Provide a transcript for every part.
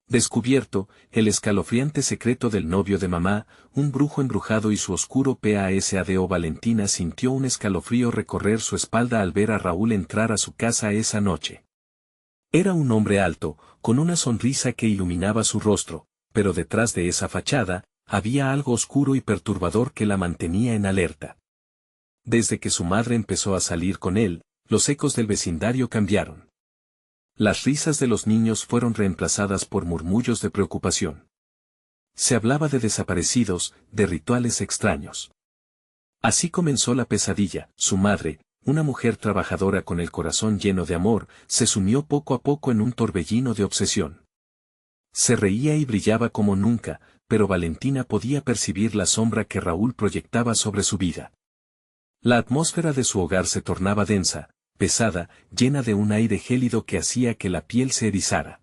Descubierto, el escalofriante secreto del novio de mamá, un brujo embrujado y su oscuro pasado. Valentina sintió un escalofrío recorrer su espalda al ver a Raúl entrar a su casa esa noche. Era un hombre alto, con una sonrisa que iluminaba su rostro, pero detrás de esa fachada, había algo oscuro y perturbador que la mantenía en alerta. Desde que su madre empezó a salir con él, los ecos del vecindario cambiaron. Las risas de los niños fueron reemplazadas por murmullos de preocupación. Se hablaba de desaparecidos, de rituales extraños. Así comenzó la pesadilla. Su madre, una mujer trabajadora con el corazón lleno de amor, se sumió poco a poco en un torbellino de obsesión. Se reía y brillaba como nunca, pero Valentina podía percibir la sombra que Raúl proyectaba sobre su vida. La atmósfera de su hogar se tornaba densa, pesada, llena de un aire gélido que hacía que la piel se erizara.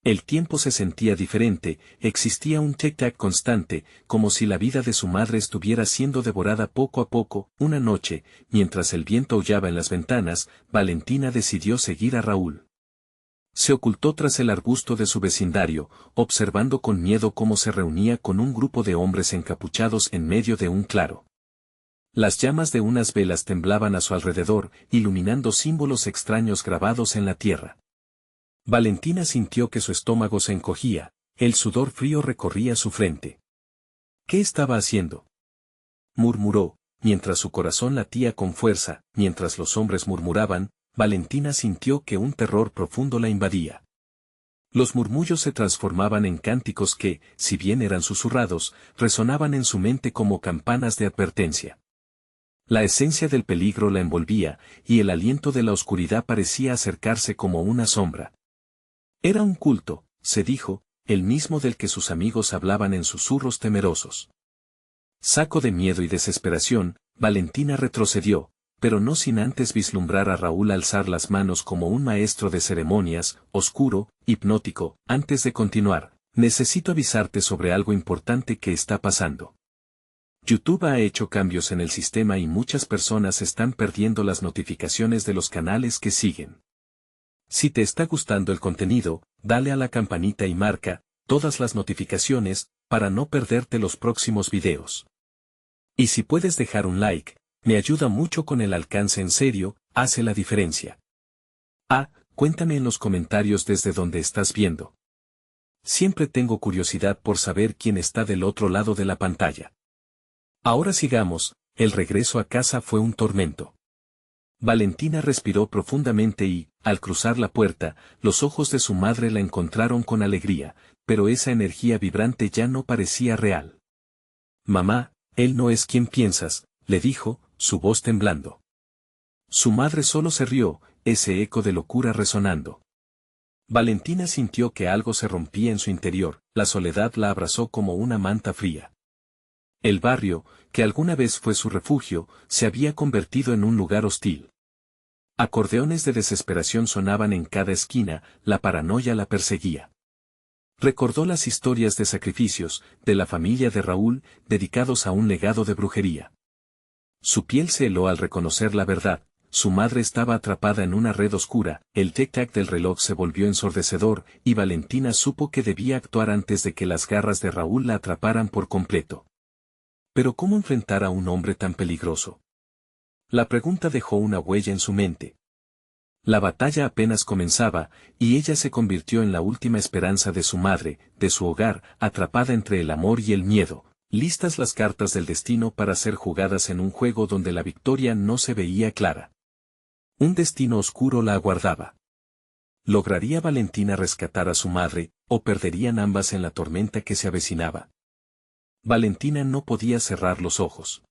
El tiempo se sentía diferente, existía un tic-tac constante, como si la vida de su madre estuviera siendo devorada poco a poco. Una noche, mientras el viento aullaba en las ventanas, Valentina decidió seguir a Raúl. Se ocultó tras el arbusto de su vecindario, observando con miedo cómo se reunía con un grupo de hombres encapuchados en medio de un claro. Las llamas de unas velas temblaban a su alrededor, iluminando símbolos extraños grabados en la tierra. Valentina sintió que su estómago se encogía, el sudor frío recorría su frente. ¿Qué estaba haciendo?, murmuró, mientras su corazón latía con fuerza. Mientras los hombres murmuraban, Valentina sintió que un terror profundo la invadía. Los murmullos se transformaban en cánticos que, si bien eran susurrados, resonaban en su mente como campanas de advertencia. La esencia del peligro la envolvía, y el aliento de la oscuridad parecía acercarse como una sombra. Era un culto, se dijo, el mismo del que sus amigos hablaban en susurros temerosos. Saco de miedo y desesperación, Valentina retrocedió, pero no sin antes vislumbrar a Raúl alzar las manos como un maestro de ceremonias, oscuro, hipnótico. Antes de continuar, necesito avisarte sobre algo importante que está pasando. YouTube ha hecho cambios en el sistema y muchas personas están perdiendo las notificaciones de los canales que siguen. Si te está gustando el contenido, dale a la campanita y marca todas las notificaciones para no perderte los próximos videos. Y si puedes dejar un like, me ayuda mucho con el alcance. En serio, hace la diferencia. Cuéntame en los comentarios desde donde estás viendo. Siempre tengo curiosidad por saber quién está del otro lado de la pantalla. Ahora sigamos. El regreso a casa fue un tormento. Valentina respiró profundamente y, al cruzar la puerta, los ojos de su madre la encontraron con alegría, pero esa energía vibrante ya no parecía real. Mamá, él no es quien piensas, le dijo, su voz temblando. Su madre solo se rió, ese eco de locura resonando. Valentina sintió que algo se rompía en su interior, la soledad la abrazó como una manta fría. El barrio, que alguna vez fue su refugio, se había convertido en un lugar hostil. Acordeones de desesperación sonaban en cada esquina, la paranoia la perseguía. Recordó las historias de sacrificios, de la familia de Raúl, dedicados a un legado de brujería. Su piel se heló al reconocer la verdad, su madre estaba atrapada en una red oscura, el tic-tac del reloj se volvió ensordecedor, y Valentina supo que debía actuar antes de que las garras de Raúl la atraparan por completo. Pero ¿cómo enfrentar a un hombre tan peligroso? La pregunta dejó una huella en su mente. La batalla apenas comenzaba, y ella se convirtió en la última esperanza de su madre, de su hogar, atrapada entre el amor y el miedo, listas las cartas del destino para ser jugadas en un juego donde la victoria no se veía clara. Un destino oscuro la aguardaba. ¿Lograría Valentina rescatar a su madre, o perderían ambas en la tormenta que se avecinaba? Valentina no podía cerrar los ojos.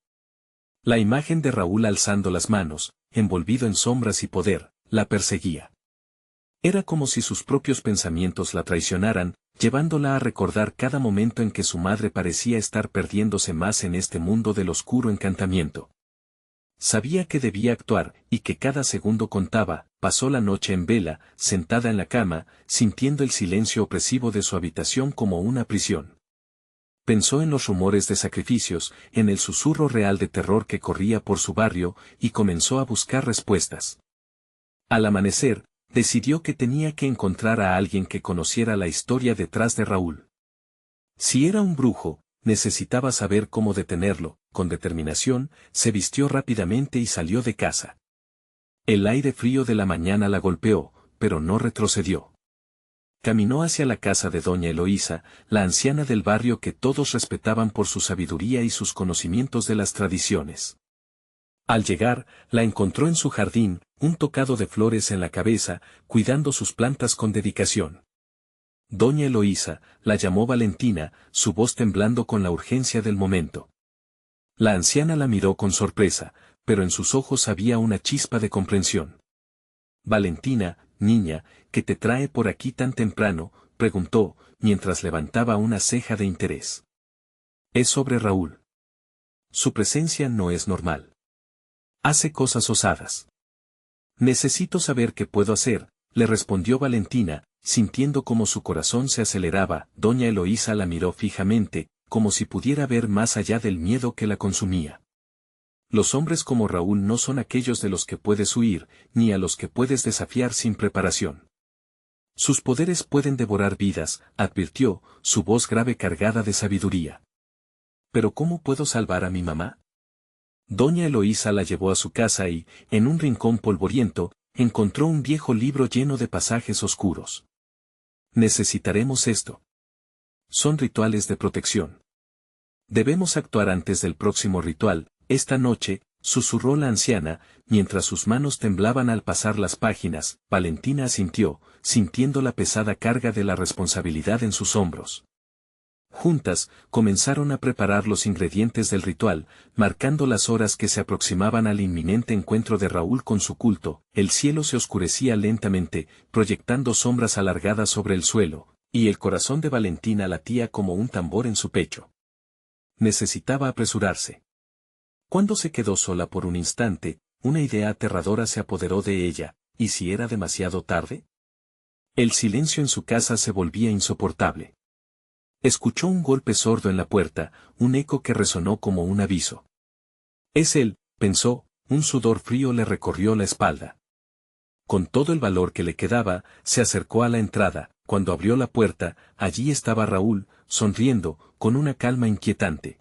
La imagen de Raúl alzando las manos, envolvido en sombras y poder, la perseguía. Era como si sus propios pensamientos la traicionaran, llevándola a recordar cada momento en que su madre parecía estar perdiéndose más en este mundo del oscuro encantamiento. Sabía que debía actuar, y que cada segundo contaba. Pasó la noche en vela, sentada en la cama, sintiendo el silencio opresivo de su habitación como una prisión. Pensó en los rumores de sacrificios, en el susurro real de terror que corría por su barrio, y comenzó a buscar respuestas. Al amanecer, decidió que tenía que encontrar a alguien que conociera la historia detrás de Raúl. Si era un brujo, necesitaba saber cómo detenerlo. Con determinación, se vistió rápidamente y salió de casa. El aire frío de la mañana la golpeó, pero no retrocedió. Caminó hacia la casa de doña Eloísa, la anciana del barrio que todos respetaban por su sabiduría y sus conocimientos de las tradiciones. Al llegar, la encontró en su jardín, un tocado de flores en la cabeza, cuidando sus plantas con dedicación. Doña Eloísa, la llamó Valentina, su voz temblando con la urgencia del momento. La anciana la miró con sorpresa, pero en sus ojos había una chispa de comprensión. Valentina, niña, ¿qué te trae por aquí tan temprano?, preguntó, mientras levantaba una ceja de interés. Es sobre Raúl. Su presencia no es normal. Hace cosas osadas. Necesito saber qué puedo hacer, le respondió Valentina, sintiendo como su corazón se aceleraba. Doña Eloísa la miró fijamente, como si pudiera ver más allá del miedo que la consumía. Los hombres como Raúl no son aquellos de los que puedes huir, ni a los que puedes desafiar sin preparación. Sus poderes pueden devorar vidas, advirtió, su voz grave cargada de sabiduría. ¿Pero cómo puedo salvar a mi mamá? Doña Eloísa la llevó a su casa y, en un rincón polvoriento, encontró un viejo libro lleno de pasajes oscuros. Necesitaremos esto. Son rituales de protección. Debemos actuar antes del próximo ritual. Esta noche, susurró la anciana, mientras sus manos temblaban al pasar las páginas. Valentina asintió, sintiendo la pesada carga de la responsabilidad en sus hombros. Juntas, comenzaron a preparar los ingredientes del ritual, marcando las horas que se aproximaban al inminente encuentro de Raúl con su culto. El cielo se oscurecía lentamente, proyectando sombras alargadas sobre el suelo, y el corazón de Valentina latía como un tambor en su pecho. Necesitaba apresurarse. Cuando se quedó sola por un instante, una idea aterradora se apoderó de ella. ¿Y si era demasiado tarde? El silencio en su casa se volvía insoportable. Escuchó un golpe sordo en la puerta, un eco que resonó como un aviso. Es él, pensó, un sudor frío le recorrió la espalda. Con todo el valor que le quedaba, se acercó a la entrada. Cuando abrió la puerta, allí estaba Raúl, sonriendo, con una calma inquietante.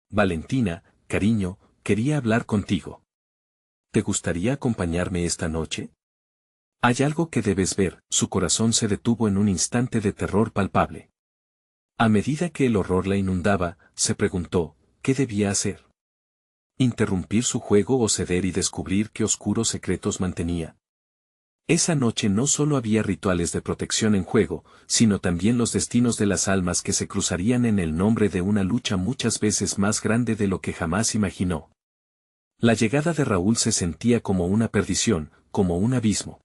Valentina, cariño, quería hablar contigo. ¿Te gustaría acompañarme esta noche? Hay algo que debes ver. Su corazón se detuvo en un instante de terror palpable. A medida que el horror la inundaba, se preguntó, ¿qué debía hacer? ¿Interrumpir su juego o ceder y descubrir qué oscuros secretos mantenía? Esa noche no solo había rituales de protección en juego, sino también los destinos de las almas que se cruzarían en el nombre de una lucha muchas veces más grande de lo que jamás imaginó. La llegada de Raúl se sentía como una perdición, como un abismo.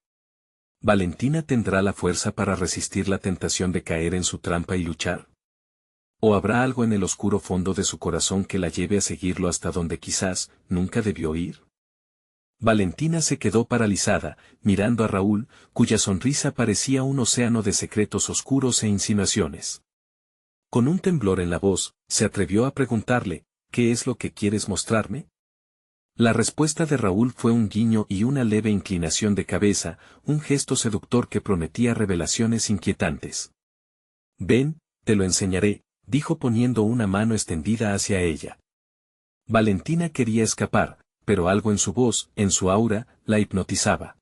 ¿Valentina tendrá la fuerza para resistir la tentación de caer en su trampa y luchar? ¿O habrá algo en el oscuro fondo de su corazón que la lleve a seguirlo hasta donde quizás nunca debió ir? Valentina se quedó paralizada, mirando a Raúl, cuya sonrisa parecía un océano de secretos oscuros e insinuaciones. Con un temblor en la voz, se atrevió a preguntarle, ¿qué es lo que quieres mostrarme? La respuesta de Raúl fue un guiño y una leve inclinación de cabeza, un gesto seductor que prometía revelaciones inquietantes. Ven, te lo enseñaré, dijo poniendo una mano extendida hacia ella. Valentina quería escapar, pero algo en su voz, en su aura, la hipnotizaba.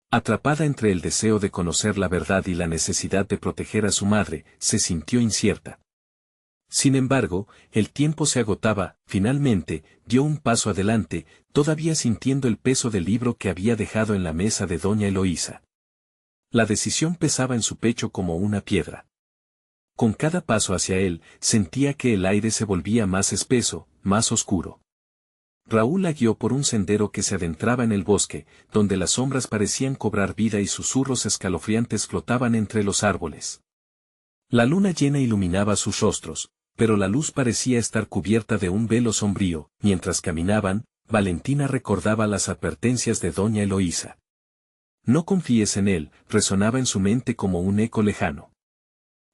Atrapada entre el deseo de conocer la verdad y la necesidad de proteger a su madre, se sintió incierta. Sin embargo, el tiempo se agotaba. Finalmente, dio un paso adelante, todavía sintiendo el peso del libro que había dejado en la mesa de doña Eloísa. La decisión pesaba en su pecho como una piedra. Con cada paso hacia él, sentía que el aire se volvía más espeso, más oscuro. Raúl la guió por un sendero que se adentraba en el bosque, donde las sombras parecían cobrar vida y susurros escalofriantes flotaban entre los árboles. La luna llena iluminaba sus rostros, pero la luz parecía estar cubierta de un velo sombrío. Mientras caminaban, Valentina recordaba las advertencias de doña Eloísa. No confíes en él, resonaba en su mente como un eco lejano.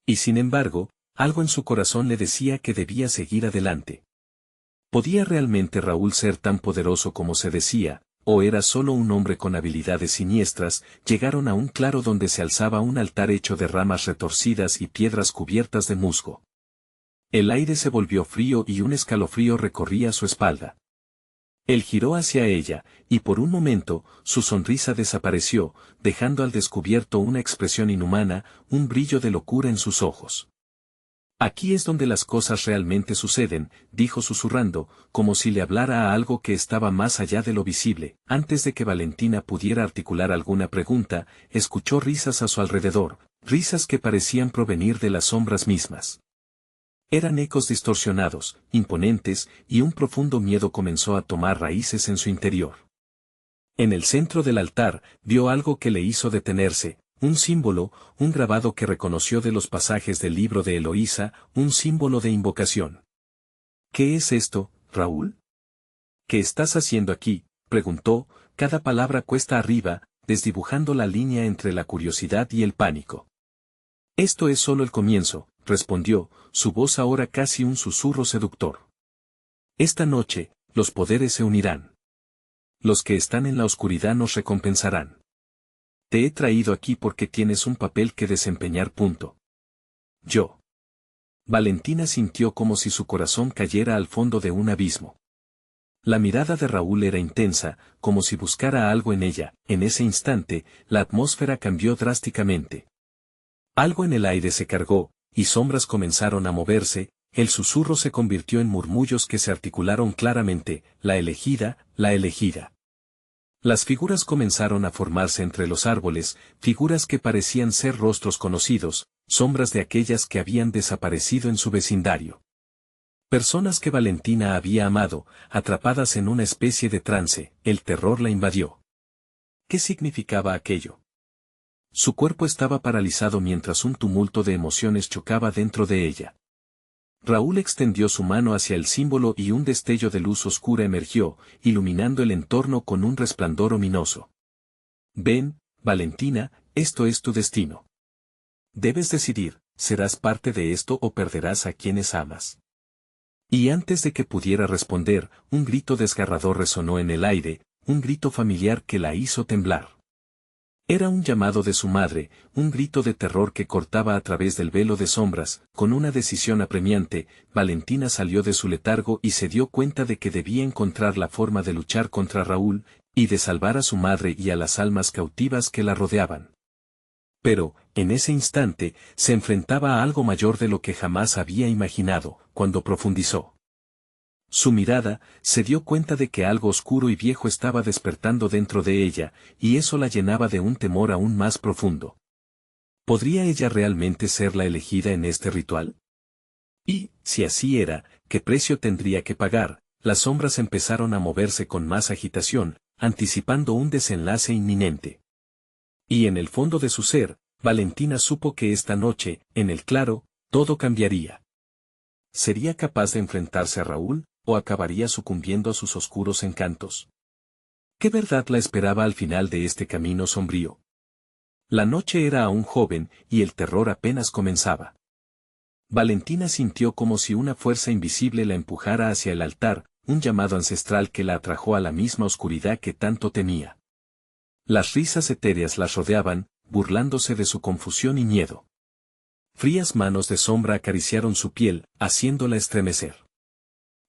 Y sin embargo, algo en su corazón le decía que debía seguir adelante. ¿Podía realmente Raúl ser tan poderoso como se decía? o era solo un hombre con habilidades siniestras, llegaron a un claro donde se alzaba un altar hecho de ramas retorcidas y piedras cubiertas de musgo. El aire se volvió frío y un escalofrío recorría su espalda. Él giró hacia ella, y por un momento, su sonrisa desapareció, dejando al descubierto una expresión inhumana, un brillo de locura en sus ojos. Aquí es donde las cosas realmente suceden, dijo susurrando, como si le hablara a algo que estaba más allá de lo visible. Antes de que Valentina pudiera articular alguna pregunta, escuchó risas a su alrededor, risas que parecían provenir de las sombras mismas. Eran ecos distorsionados, imponentes, y un profundo miedo comenzó a tomar raíces en su interior. En el centro del altar, vio algo que le hizo detenerse. Un símbolo, un grabado que reconoció de los pasajes del libro de Eloísa, un símbolo de invocación. ¿Qué es esto, Raúl? ¿Qué estás haciendo aquí?, preguntó, cada palabra cuesta arriba, desdibujando la línea entre la curiosidad y el pánico. Esto es solo el comienzo, respondió, su voz ahora casi un susurro seductor. Esta noche, los poderes se unirán. Los que están en la oscuridad nos recompensarán. Te he traído aquí porque tienes un papel que desempeñar. Yo. Valentina sintió como si su corazón cayera al fondo de un abismo. La mirada de Raúl era intensa, como si buscara algo en ella. En ese instante, la atmósfera cambió drásticamente. Algo en el aire se cargó, y sombras comenzaron a moverse, el susurro se convirtió en murmullos que se articularon claramente, la elegida, la elegida. Las figuras comenzaron a formarse entre los árboles, figuras que parecían ser rostros conocidos, sombras de aquellas que habían desaparecido en su vecindario. Personas que Valentina había amado, atrapadas en una especie de trance, el terror la invadió. ¿Qué significaba aquello? Su cuerpo estaba paralizado mientras un tumulto de emociones chocaba dentro de ella. Raúl extendió su mano hacia el símbolo y un destello de luz oscura emergió, iluminando el entorno con un resplandor ominoso. Ven, Valentina, esto es tu destino. Debes decidir, serás parte de esto o perderás a quienes amas. Y antes de que pudiera responder, un grito desgarrador resonó en el aire, un grito familiar que la hizo temblar. Era un llamado de su madre, un grito de terror que cortaba a través del velo de sombras. Con una decisión apremiante, Valentina salió de su letargo y se dio cuenta de que debía encontrar la forma de luchar contra Raúl, y de salvar a su madre y a las almas cautivas que la rodeaban. Pero, en ese instante, se enfrentaba a algo mayor de lo que jamás había imaginado, cuando profundizó su mirada, se dio cuenta de que algo oscuro y viejo estaba despertando dentro de ella, y eso la llenaba de un temor aún más profundo. ¿Podría ella realmente ser la elegida en este ritual? Y, si así era, ¿qué precio tendría que pagar? Las sombras empezaron a moverse con más agitación, anticipando un desenlace inminente. Y en el fondo de su ser, Valentina supo que esta noche, en el claro, todo cambiaría. ¿Sería capaz de enfrentarse a Raúl, o acabaría sucumbiendo a sus oscuros encantos? ¿Qué verdad la esperaba al final de este camino sombrío? La noche era aún joven, y el terror apenas comenzaba. Valentina sintió como si una fuerza invisible la empujara hacia el altar, un llamado ancestral que la atrajo a la misma oscuridad que tanto temía. Las risas etéreas las rodeaban, burlándose de su confusión y miedo. Frías manos de sombra acariciaron su piel, haciéndola estremecer.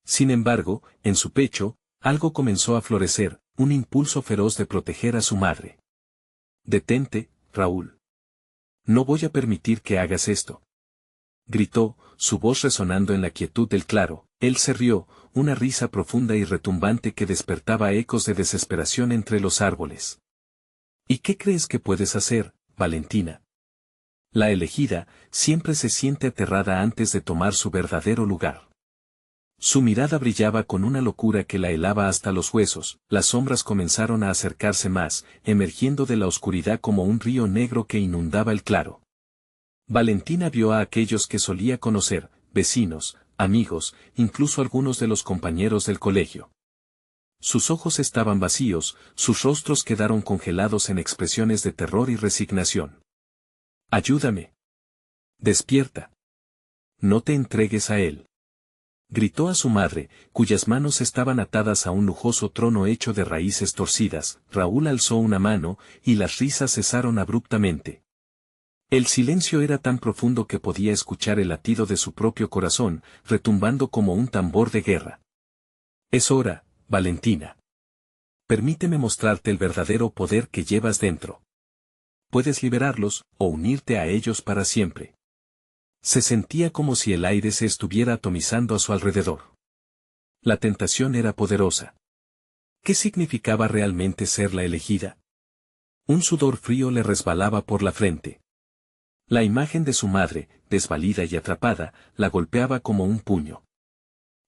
Sin embargo, en su pecho, algo comenzó a florecer, un impulso feroz de proteger a su madre. «Detente, Raúl. No voy a permitir que hagas esto», gritó, su voz resonando en la quietud del claro. Él se rió, una risa profunda y retumbante que despertaba ecos de desesperación entre los árboles. «¿Y qué crees que puedes hacer, Valentina? La elegida, siempre se siente aterrada antes de tomar su verdadero lugar». Su mirada brillaba con una locura que la helaba hasta los huesos. Las sombras comenzaron a acercarse más, emergiendo de la oscuridad como un río negro que inundaba el claro. Valentina vio a aquellos que solía conocer, vecinos, amigos, incluso algunos de los compañeros del colegio. Sus ojos estaban vacíos, sus rostros quedaron congelados en expresiones de terror y resignación. «Ayúdame. Despierta. No te entregues a él». Gritó a su madre, cuyas manos estaban atadas a un lujoso trono hecho de raíces torcidas. Raúl alzó una mano, y las risas cesaron abruptamente. El silencio era tan profundo que podía escuchar el latido de su propio corazón, retumbando como un tambor de guerra. Es hora, Valentina. Permíteme mostrarte el verdadero poder que llevas dentro. Puedes liberarlos, o unirte a ellos para siempre. Se sentía como si el aire se estuviera atomizando a su alrededor. La tentación era poderosa. ¿Qué significaba realmente ser la elegida? Un sudor frío le resbalaba por la frente. La imagen de su madre, desvalida y atrapada, la golpeaba como un puño.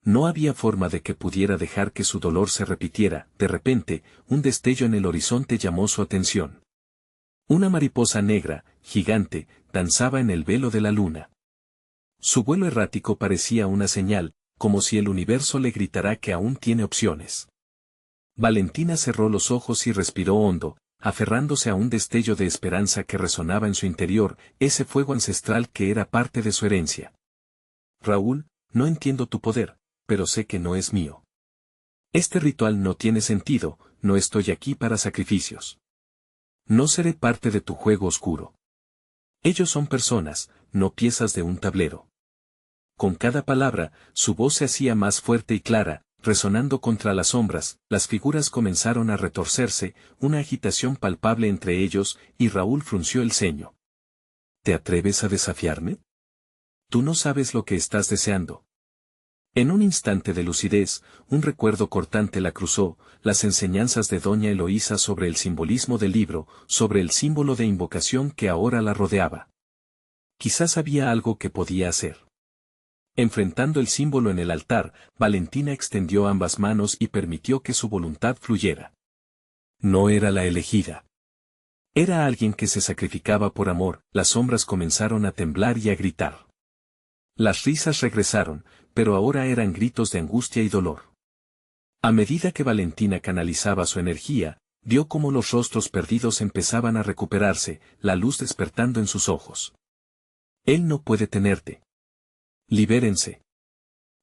No había forma de que pudiera dejar que su dolor se repitiera. De repente, un destello en el horizonte llamó su atención. Una mariposa negra, gigante, danzaba en el velo de la luna. Su vuelo errático parecía una señal, como si el universo le gritara que aún tiene opciones. Valentina cerró los ojos y respiró hondo, aferrándose a un destello de esperanza que resonaba en su interior, ese fuego ancestral que era parte de su herencia. Raúl, no entiendo tu poder, pero sé que no es mío. Este ritual no tiene sentido, no estoy aquí para sacrificios. No seré parte de tu juego oscuro. Ellos son personas, no piezas de un tablero. Con cada palabra, su voz se hacía más fuerte y clara, resonando contra las sombras. Las figuras comenzaron a retorcerse, una agitación palpable entre ellos, y Raúl frunció el ceño. ¿Te atreves a desafiarme? Tú no sabes lo que estás deseando. En un instante de lucidez, un recuerdo cortante la cruzó, las enseñanzas de doña Eloísa sobre el simbolismo del libro, sobre el símbolo de invocación que ahora la rodeaba. Quizás había algo que podía hacer. Enfrentando el símbolo en el altar, Valentina extendió ambas manos y permitió que su voluntad fluyera. No era la elegida. Era alguien que se sacrificaba por amor. Las sombras comenzaron a temblar y a gritar. Las risas regresaron, pero ahora eran gritos de angustia y dolor. A medida que Valentina canalizaba su energía, vio cómo los rostros perdidos empezaban a recuperarse, la luz despertando en sus ojos. Él no puede tenerte. Libérense.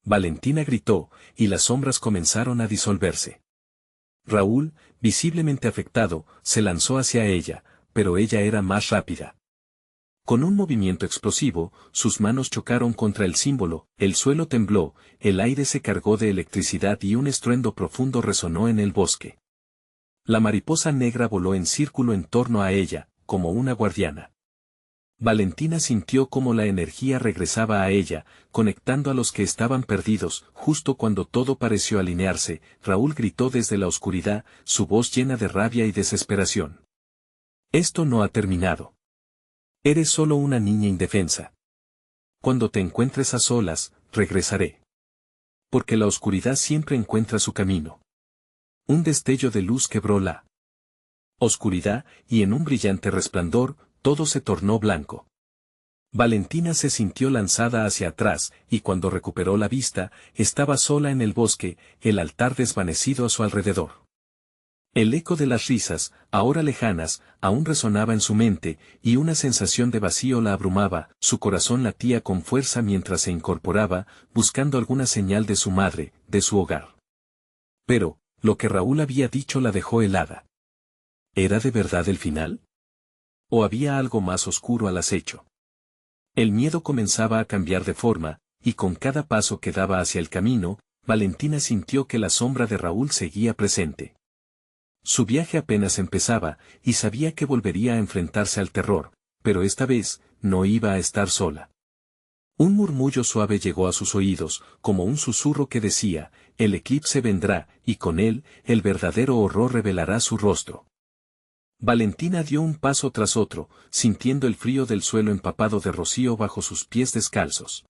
Valentina gritó, y las sombras comenzaron a disolverse. Raúl, visiblemente afectado, se lanzó hacia ella, pero ella era más rápida. Con un movimiento explosivo, sus manos chocaron contra el símbolo, el suelo tembló, el aire se cargó de electricidad y un estruendo profundo resonó en el bosque. La mariposa negra voló en círculo en torno a ella, como una guardiana. Valentina sintió cómo la energía regresaba a ella, conectando a los que estaban perdidos. Justo cuando todo pareció alinearse, Raúl gritó desde la oscuridad, su voz llena de rabia y desesperación. Esto no ha terminado. Eres solo una niña indefensa. Cuando te encuentres a solas, regresaré. Porque la oscuridad siempre encuentra su camino. Un destello de luz quebró la oscuridad, y en un brillante resplandor, todo se tornó blanco. Valentina se sintió lanzada hacia atrás, y cuando recuperó la vista, estaba sola en el bosque, el altar desvanecido a su alrededor. El eco de las risas, ahora lejanas, aún resonaba en su mente, y una sensación de vacío la abrumaba. Su corazón latía con fuerza mientras se incorporaba, buscando alguna señal de su madre, de su hogar. Pero, lo que Raúl había dicho la dejó helada. ¿Era de verdad el final? ¿O había algo más oscuro al acecho? El miedo comenzaba a cambiar de forma, y con cada paso que daba hacia el camino, Valentina sintió que la sombra de Raúl seguía presente. Su viaje apenas empezaba, y sabía que volvería a enfrentarse al terror, pero esta vez, no iba a estar sola. Un murmullo suave llegó a sus oídos, como un susurro que decía, el eclipse vendrá, y con él, el verdadero horror revelará su rostro. Valentina dio un paso tras otro, sintiendo el frío del suelo empapado de rocío bajo sus pies descalzos.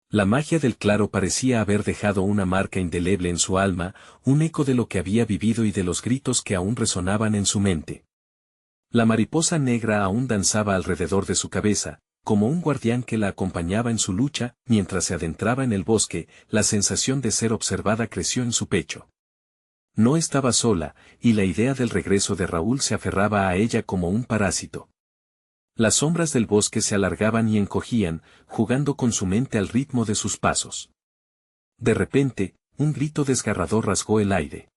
La magia del claro parecía haber dejado una marca indeleble en su alma, un eco de lo que había vivido y de los gritos que aún resonaban en su mente. La mariposa negra aún danzaba alrededor de su cabeza, como un guardián que la acompañaba en su lucha. Mientras se adentraba en el bosque, la sensación de ser observada creció en su pecho. No estaba sola, y la idea del regreso de Raúl se aferraba a ella como un parásito. Las sombras del bosque se alargaban y encogían, jugando con su mente al ritmo de sus pasos. De repente, un grito desgarrador rasgó el aire.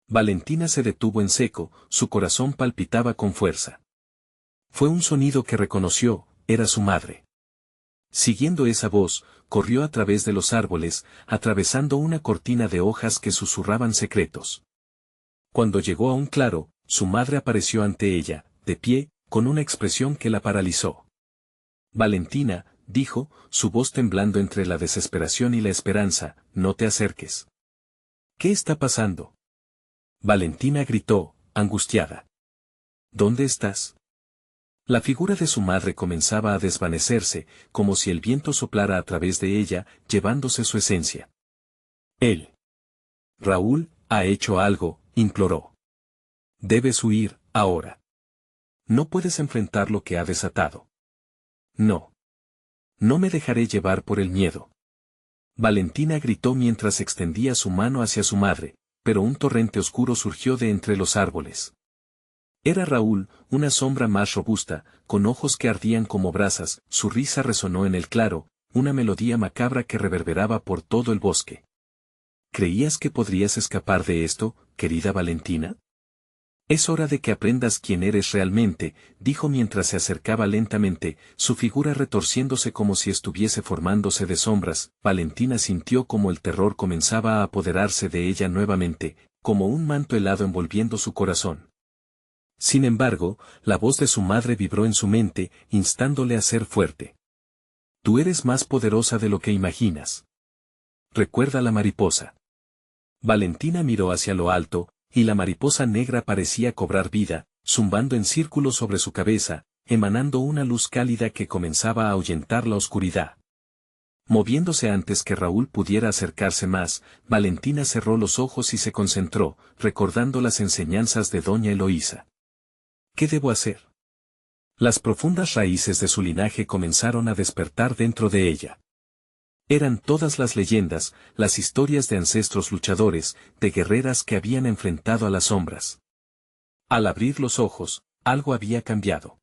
Valentina se detuvo en seco, su corazón palpitaba con fuerza. Fue un sonido que reconoció, era su madre. Siguiendo esa voz, corrió a través de los árboles, atravesando una cortina de hojas que susurraban secretos. Cuando llegó a un claro, su madre apareció ante ella, de pie, con una expresión que la paralizó. Valentina, dijo, su voz temblando entre la desesperación y la esperanza, no te acerques. ¿Qué está pasando? Valentina gritó, angustiada. ¿Dónde estás? La figura de su madre comenzaba a desvanecerse, como si el viento soplara a través de ella, llevándose su esencia. Él. Raúl, ha hecho algo, imploró. Debes huir, ahora. No puedes enfrentar lo que ha desatado. No. No me dejaré llevar por el miedo. Valentina gritó mientras extendía su mano hacia su madre, pero un torrente oscuro surgió de entre los árboles. Era Raúl, una sombra más robusta, con ojos que ardían como brasas, su risa resonó en el claro, una melodía macabra que reverberaba por todo el bosque. ¿Creías que podrías escapar de esto, querida Valentina? Es hora de que aprendas quién eres realmente, dijo mientras se acercaba lentamente, su figura retorciéndose como si estuviese formándose de sombras. Valentina sintió como el terror comenzaba a apoderarse de ella nuevamente, como un manto helado envolviendo su corazón. Sin embargo, la voz de su madre vibró en su mente, instándole a ser fuerte. Tú eres más poderosa de lo que imaginas. Recuerda la mariposa. Valentina miró hacia lo alto, y la mariposa negra parecía cobrar vida, zumbando en círculos sobre su cabeza, emanando una luz cálida que comenzaba a ahuyentar la oscuridad. Moviéndose antes que Raúl pudiera acercarse más, Valentina cerró los ojos y se concentró, recordando las enseñanzas de doña Eloísa. ¿Qué debo hacer? Las profundas raíces de su linaje comenzaron a despertar dentro de ella. Eran todas las leyendas, las historias de ancestros luchadores, de guerreras que habían enfrentado a las sombras. Al abrir los ojos, algo había cambiado.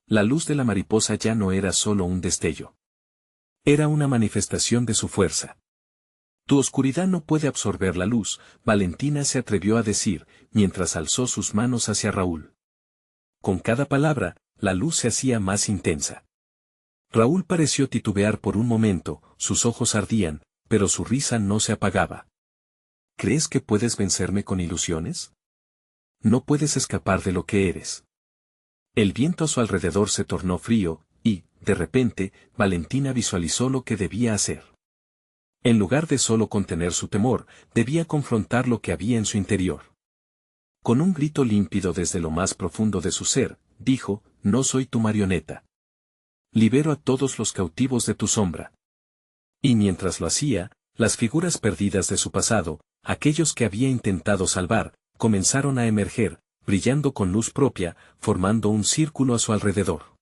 La luz de la mariposa ya no era solo un destello. Era una manifestación de su fuerza. Tu oscuridad no puede absorber la luz, Valentina se atrevió a decir, mientras alzó sus manos hacia Raúl. Con cada palabra, la luz se hacía más intensa. Raúl pareció titubear por un momento, sus ojos ardían, pero su risa no se apagaba. ¿Crees que puedes vencerme con ilusiones? No puedes escapar de lo que eres. El viento a su alrededor se tornó frío, y, de repente, Valentina visualizó lo que debía hacer. En lugar de solo contener su temor, debía confrontar lo que había en su interior. Con un grito límpido desde lo más profundo de su ser, dijo, no soy tu marioneta. Libero a todos los cautivos de tu sombra. Y mientras lo hacía, las figuras perdidas de su pasado, aquellos que había intentado salvar, comenzaron a emerger, brillando con luz propia, formando un círculo a su alrededor.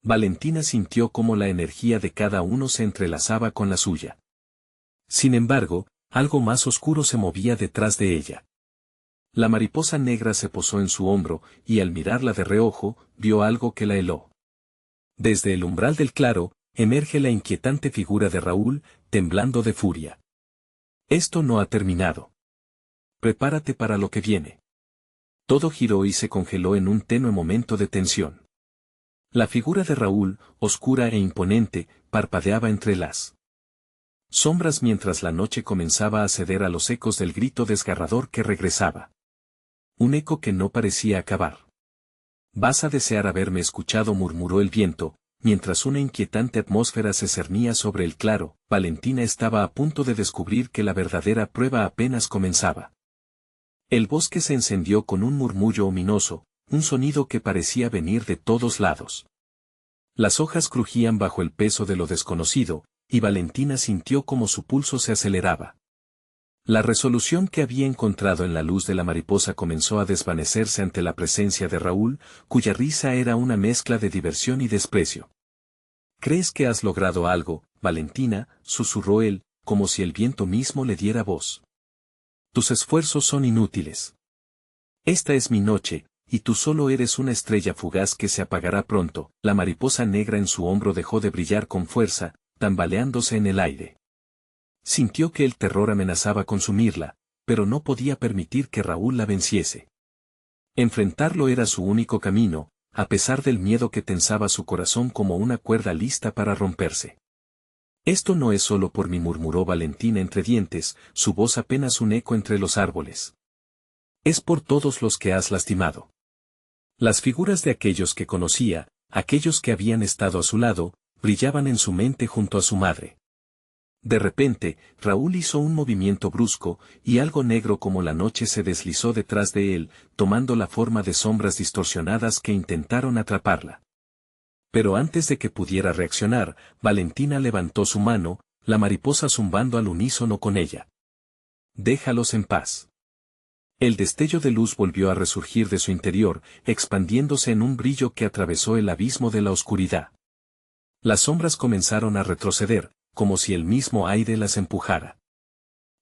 Valentina sintió cómo la energía de cada uno se entrelazaba con la suya. Sin embargo, algo más oscuro se movía detrás de ella. La mariposa negra se posó en su hombro, y al mirarla de reojo, vio algo que la heló. Desde el umbral del claro, emerge la inquietante figura de Raúl, temblando de furia. Esto no ha terminado. Prepárate para lo que viene. Todo giró y se congeló en un tenue momento de tensión. La figura de Raúl, oscura e imponente, parpadeaba entre las sombras mientras la noche comenzaba a ceder a los ecos del grito desgarrador que regresaba. Un eco que no parecía acabar. Vas a desear haberme escuchado, murmuró el viento, mientras una inquietante atmósfera se cernía sobre el claro. Valentina estaba a punto de descubrir que la verdadera prueba apenas comenzaba. El bosque se encendió con un murmullo ominoso, un sonido que parecía venir de todos lados. Las hojas crujían bajo el peso de lo desconocido, y Valentina sintió como su pulso se aceleraba. La resolución que había encontrado en la luz de la mariposa comenzó a desvanecerse ante la presencia de Raúl, cuya risa era una mezcla de diversión y desprecio. ¿Crees que has logrado algo, Valentina?, susurró él, como si el viento mismo le diera voz. Tus esfuerzos son inútiles. Esta es mi noche, y tú solo eres una estrella fugaz que se apagará pronto. La mariposa negra en su hombro dejó de brillar con fuerza, tambaleándose en el aire. Sintió que el terror amenazaba consumirla, pero no podía permitir que Raúl la venciese. Enfrentarlo era su único camino, a pesar del miedo que tensaba su corazón como una cuerda lista para romperse. Esto no es solo por mí, murmuró Valentina entre dientes, su voz apenas un eco entre los árboles. Es por todos los que has lastimado. Las figuras de aquellos que conocía, aquellos que habían estado a su lado, brillaban en su mente junto a su madre. De repente, Raúl hizo un movimiento brusco, y algo negro como la noche se deslizó detrás de él, tomando la forma de sombras distorsionadas que intentaron atraparla. Pero antes de que pudiera reaccionar, Valentina levantó su mano, la mariposa zumbando al unísono con ella. Déjalos en paz. El destello de luz volvió a resurgir de su interior, expandiéndose en un brillo que atravesó el abismo de la oscuridad. Las sombras comenzaron a retroceder, como si el mismo aire las empujara.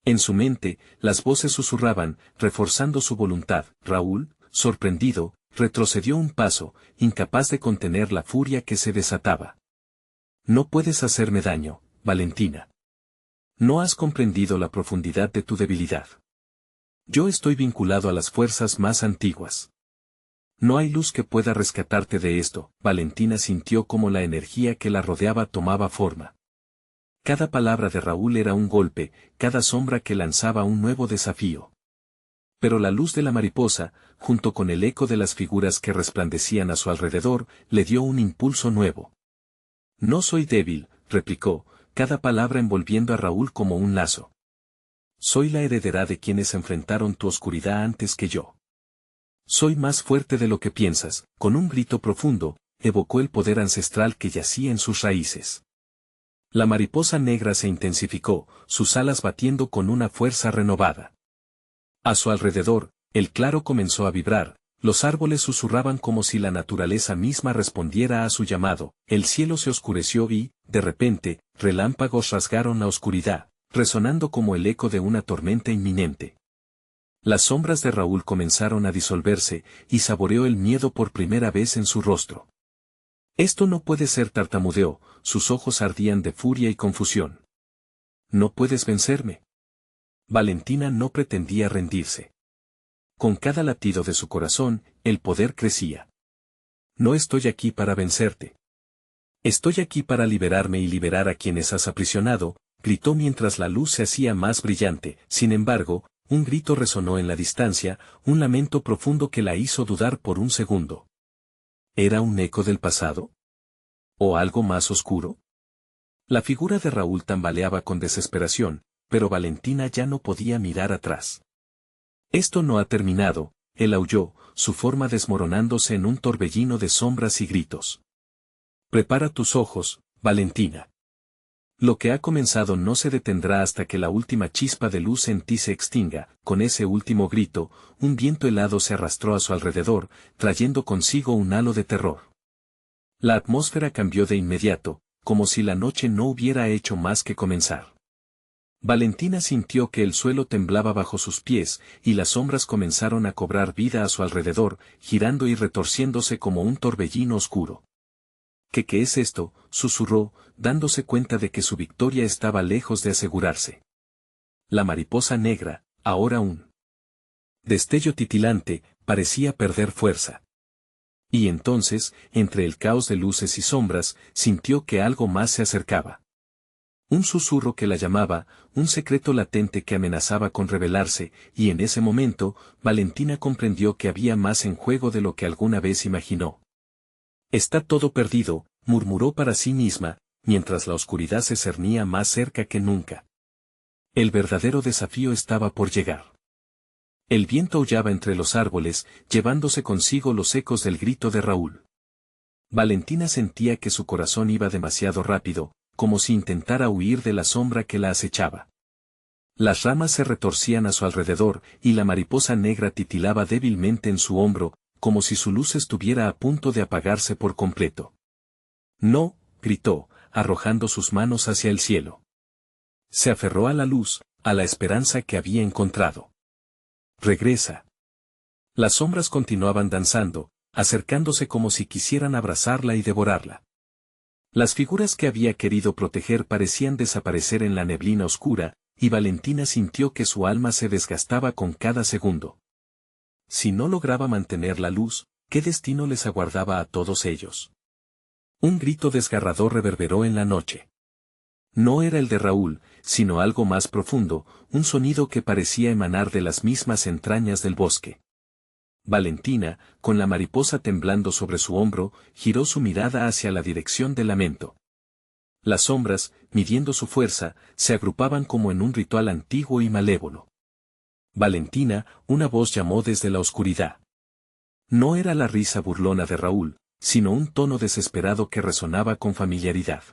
En su mente, las voces susurraban, reforzando su voluntad. Raúl, sorprendido, retrocedió un paso, incapaz de contener la furia que se desataba. No puedes hacerme daño, Valentina. No has comprendido la profundidad de tu debilidad. Yo estoy vinculado a las fuerzas más antiguas. No hay luz que pueda rescatarte de esto. Valentina sintió como la energía que la rodeaba tomaba forma. Cada palabra de Raúl era un golpe, cada sombra que lanzaba un nuevo desafío. Pero la luz de la mariposa, junto con el eco de las figuras que resplandecían a su alrededor, le dio un impulso nuevo. No soy débil, replicó, cada palabra envolviendo a Raúl como un lazo. Soy la heredera de quienes enfrentaron tu oscuridad antes que yo. Soy más fuerte de lo que piensas. Con un grito profundo, evocó el poder ancestral que yacía en sus raíces. La mariposa negra se intensificó, sus alas batiendo con una fuerza renovada. A su alrededor, el claro comenzó a vibrar, los árboles susurraban como si la naturaleza misma respondiera a su llamado, el cielo se oscureció y, de repente, relámpagos rasgaron la oscuridad, resonando como el eco de una tormenta inminente. Las sombras de Raúl comenzaron a disolverse, y saboreó el miedo por primera vez en su rostro. Esto no puede ser, tartamudeó, sus ojos ardían de furia y confusión. No puedes vencerme. Valentina no pretendía rendirse. Con cada latido de su corazón, el poder crecía. No estoy aquí para vencerte. Estoy aquí para liberarme y liberar a quienes has aprisionado, gritó mientras la luz se hacía más brillante. Sin embargo, un grito resonó en la distancia, un lamento profundo que la hizo dudar por un segundo. ¿Era un eco del pasado? ¿O algo más oscuro? La figura de Raúl tambaleaba con desesperación, pero Valentina ya no podía mirar atrás. Esto no ha terminado, él aulló, su forma desmoronándose en un torbellino de sombras y gritos. Prepara tus ojos, Valentina. Lo que ha comenzado no se detendrá hasta que la última chispa de luz en ti se extinga. Con ese último grito, un viento helado se arrastró a su alrededor, trayendo consigo un halo de terror. La atmósfera cambió de inmediato, como si la noche no hubiera hecho más que comenzar. Valentina sintió que el suelo temblaba bajo sus pies, y las sombras comenzaron a cobrar vida a su alrededor, girando y retorciéndose como un torbellino oscuro. ¿Qué es esto?, susurró, dándose cuenta de que su victoria estaba lejos de asegurarse. La mariposa negra, ahora un destello titilante, parecía perder fuerza. Y entonces, entre el caos de luces y sombras, sintió que algo más se acercaba. Un susurro que la llamaba, un secreto latente que amenazaba con revelarse, y en ese momento, Valentina comprendió que había más en juego de lo que alguna vez imaginó. Está todo perdido, murmuró para sí misma, mientras la oscuridad se cernía más cerca que nunca. El verdadero desafío estaba por llegar. El viento aullaba entre los árboles, llevándose consigo los ecos del grito de Raúl. Valentina sentía que su corazón iba demasiado rápido, como si intentara huir de la sombra que la acechaba. Las ramas se retorcían a su alrededor, y la mariposa negra titilaba débilmente en su hombro, como si su luz estuviera a punto de apagarse por completo. No, gritó, arrojando sus manos hacia el cielo. Se aferró a la luz, a la esperanza que había encontrado. Regresa. Las sombras continuaban danzando, acercándose como si quisieran abrazarla y devorarla. Las figuras que había querido proteger parecían desaparecer en la neblina oscura, y Valentina sintió que su alma se desgastaba con cada segundo. Si no lograba mantener la luz, ¿qué destino les aguardaba a todos ellos? Un grito desgarrador reverberó en la noche. No era el de Raúl, sino algo más profundo, un sonido que parecía emanar de las mismas entrañas del bosque. Valentina, con la mariposa temblando sobre su hombro, giró su mirada hacia la dirección del lamento. Las sombras, midiendo su fuerza, se agrupaban como en un ritual antiguo y malévolo. Valentina, una voz llamó desde la oscuridad. No era la risa burlona de Raúl, sino un tono desesperado que resonaba con familiaridad.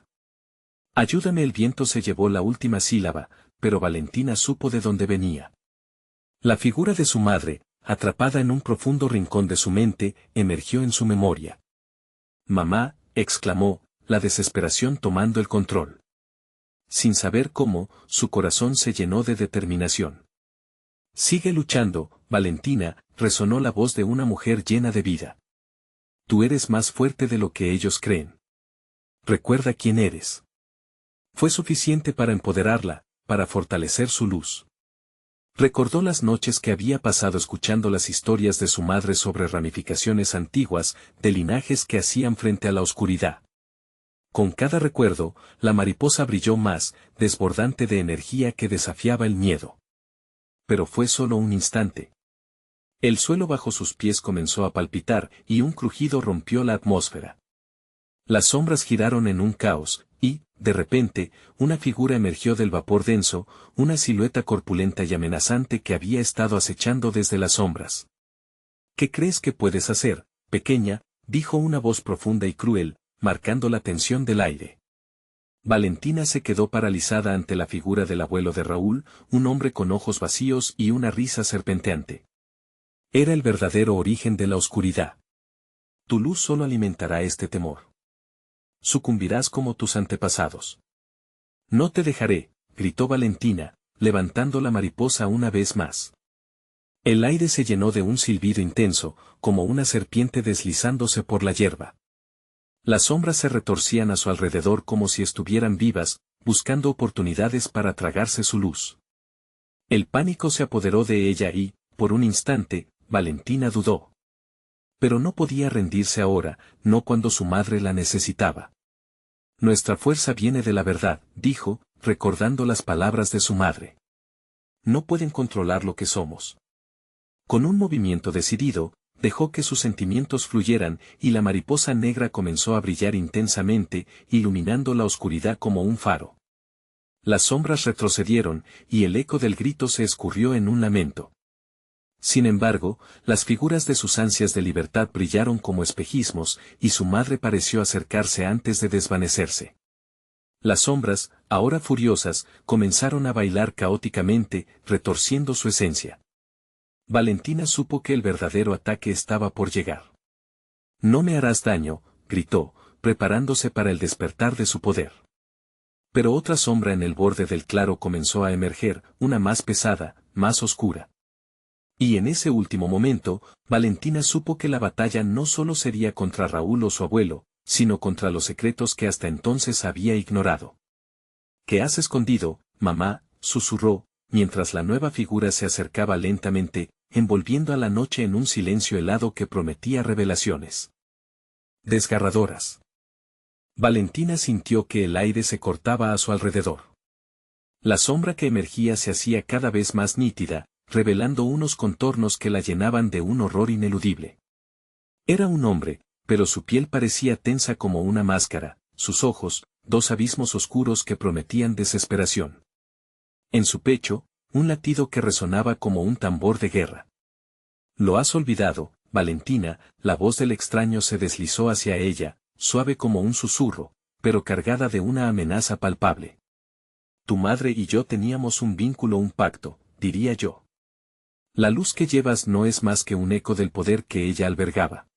Ayúdame. El viento se llevó la última sílaba, pero Valentina supo de dónde venía. La figura de su madre, atrapada en un profundo rincón de su mente, emergió en su memoria. «Mamá», exclamó, la desesperación tomando el control. Sin saber cómo, su corazón se llenó de determinación. «Sigue luchando, Valentina», resonó la voz de una mujer llena de vida. «Tú eres más fuerte de lo que ellos creen. Recuerda quién eres». Fue suficiente para empoderarla, para fortalecer su luz. Recordó las noches que había pasado escuchando las historias de su madre sobre ramificaciones antiguas, de linajes que hacían frente a la oscuridad. Con cada recuerdo, la mariposa brilló más, desbordante de energía que desafiaba el miedo. Pero fue solo un instante. El suelo bajo sus pies comenzó a palpitar y un crujido rompió la atmósfera. Las sombras giraron en un caos, y, de repente, una figura emergió del vapor denso, una silueta corpulenta y amenazante que había estado acechando desde las sombras. «¿Qué crees que puedes hacer, pequeña?», dijo una voz profunda y cruel, marcando la tensión del aire. Valentina se quedó paralizada ante la figura del abuelo de Raúl, un hombre con ojos vacíos y una risa serpenteante. Era el verdadero origen de la oscuridad. Tu luz solo alimentará este temor. Sucumbirás como tus antepasados. «No te dejaré», gritó Valentina, levantando la mariposa una vez más. El aire se llenó de un silbido intenso, como una serpiente deslizándose por la hierba. Las sombras se retorcían a su alrededor como si estuvieran vivas, buscando oportunidades para tragarse su luz. El pánico se apoderó de ella y, por un instante, Valentina dudó. Pero no podía rendirse ahora, no cuando su madre la necesitaba. «Nuestra fuerza viene de la verdad», dijo, recordando las palabras de su madre. «No pueden controlar lo que somos». Con un movimiento decidido, dejó que sus sentimientos fluyeran y la mariposa negra comenzó a brillar intensamente, iluminando la oscuridad como un faro. Las sombras retrocedieron, y el eco del grito se escurrió en un lamento. Sin embargo, las figuras de sus ansias de libertad brillaron como espejismos, y su madre pareció acercarse antes de desvanecerse. Las sombras, ahora furiosas, comenzaron a bailar caóticamente, retorciendo su esencia. Valentina supo que el verdadero ataque estaba por llegar. «No me harás daño», gritó, preparándose para el despertar de su poder. Pero otra sombra en el borde del claro comenzó a emerger, una más pesada, más oscura. Y en ese último momento, Valentina supo que la batalla no solo sería contra Raúl o su abuelo, sino contra los secretos que hasta entonces había ignorado. «¿Qué has escondido, mamá?», susurró, mientras la nueva figura se acercaba lentamente, envolviendo a la noche en un silencio helado que prometía revelaciones desgarradoras. Valentina sintió que el aire se cortaba a su alrededor. La sombra que emergía se hacía cada vez más nítida, revelando unos contornos que la llenaban de un horror ineludible. Era un hombre, pero su piel parecía tensa como una máscara, sus ojos, dos abismos oscuros que prometían desesperación. En su pecho, un latido que resonaba como un tambor de guerra. «Lo has olvidado, Valentina», la voz del extraño se deslizó hacia ella, suave como un susurro, pero cargada de una amenaza palpable. «Tu madre y yo teníamos un vínculo, un pacto», diría yo. «La luz que llevas no es más que un eco del poder que ella albergaba».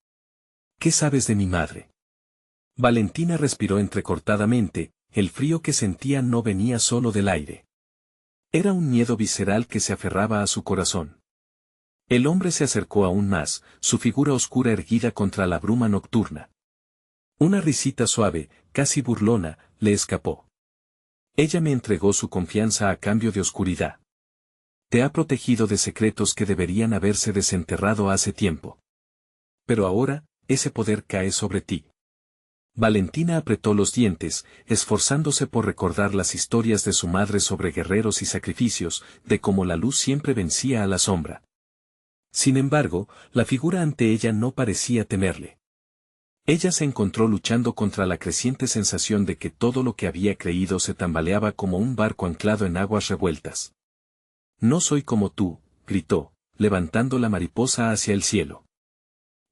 «¿Qué sabes de mi madre?». Valentina respiró entrecortadamente, el frío que sentía no venía solo del aire. Era un miedo visceral que se aferraba a su corazón. El hombre se acercó aún más, su figura oscura erguida contra la bruma nocturna. Una risita suave, casi burlona, le escapó. Ella me entregó su confianza a cambio de oscuridad. Te ha protegido de secretos que deberían haberse desenterrado hace tiempo. Pero ahora, ese poder cae sobre ti. Valentina apretó los dientes, esforzándose por recordar las historias de su madre sobre guerreros y sacrificios, de cómo la luz siempre vencía a la sombra. Sin embargo, la figura ante ella no parecía temerle. Ella se encontró luchando contra la creciente sensación de que todo lo que había creído se tambaleaba como un barco anclado en aguas revueltas. No soy como tú, gritó, levantando la mariposa hacia el cielo.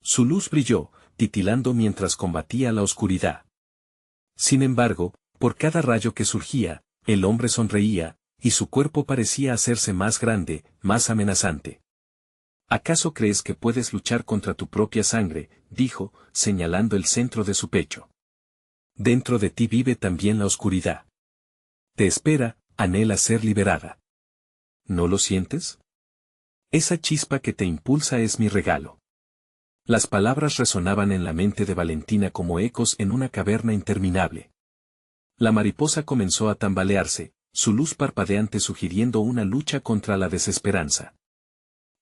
Su luz brilló, titilando mientras combatía la oscuridad. Sin embargo, por cada rayo que surgía, el hombre sonreía, y su cuerpo parecía hacerse más grande, más amenazante. ¿Acaso crees que puedes luchar contra tu propia sangre?, dijo, señalando el centro de su pecho. Dentro de ti vive también la oscuridad. Te espera, anhela ser liberada. ¿No lo sientes? Esa chispa que te impulsa es mi regalo. Las palabras resonaban en la mente de Valentina como ecos en una caverna interminable. La mariposa comenzó a tambalearse, su luz parpadeante sugiriendo una lucha contra la desesperanza.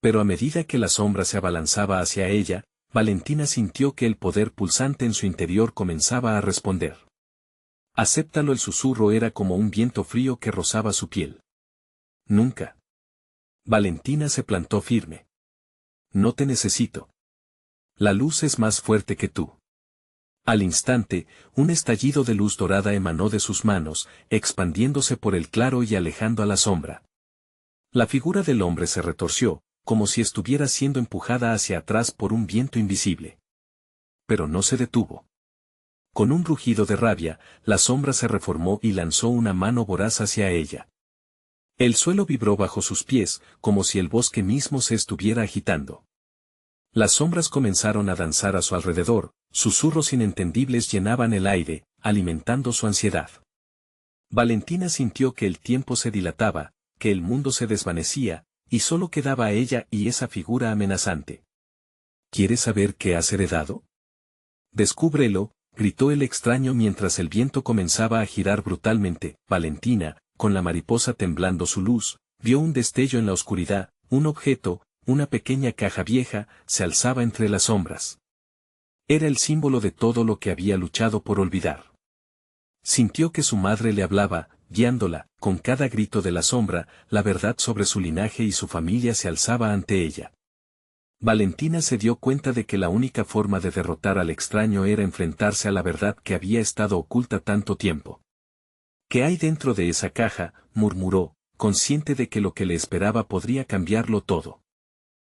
Pero a medida que la sombra se abalanzaba hacia ella, Valentina sintió que el poder pulsante en su interior comenzaba a responder. Acéptalo, el susurro era como un viento frío que rozaba su piel. Nunca. Valentina se plantó firme. No te necesito. La luz es más fuerte que tú. Al instante, un estallido de luz dorada emanó de sus manos, expandiéndose por el claro y alejando a la sombra. La figura del hombre se retorció, como si estuviera siendo empujada hacia atrás por un viento invisible. Pero no se detuvo. Con un rugido de rabia, la sombra se reformó y lanzó una mano voraz hacia ella. El suelo vibró bajo sus pies, como si el bosque mismo se estuviera agitando. Las sombras comenzaron a danzar a su alrededor, susurros inentendibles llenaban el aire, alimentando su ansiedad. Valentina sintió que el tiempo se dilataba, que el mundo se desvanecía, y solo quedaba ella y esa figura amenazante. ¿Quieres saber qué has heredado? Descúbrelo, gritó el extraño mientras el viento comenzaba a girar brutalmente. Valentina, con la mariposa temblando su luz, vio un destello en la oscuridad, un objeto, una pequeña caja vieja, se alzaba entre las sombras. Era el símbolo de todo lo que había luchado por olvidar. Sintió que su madre le hablaba, guiándola, con cada grito de la sombra, la verdad sobre su linaje y su familia se alzaba ante ella. Valentina se dio cuenta de que la única forma de derrotar al extraño era enfrentarse a la verdad que había estado oculta tanto tiempo. ¿Qué hay dentro de esa caja?, murmuró, consciente de que lo que le esperaba podría cambiarlo todo.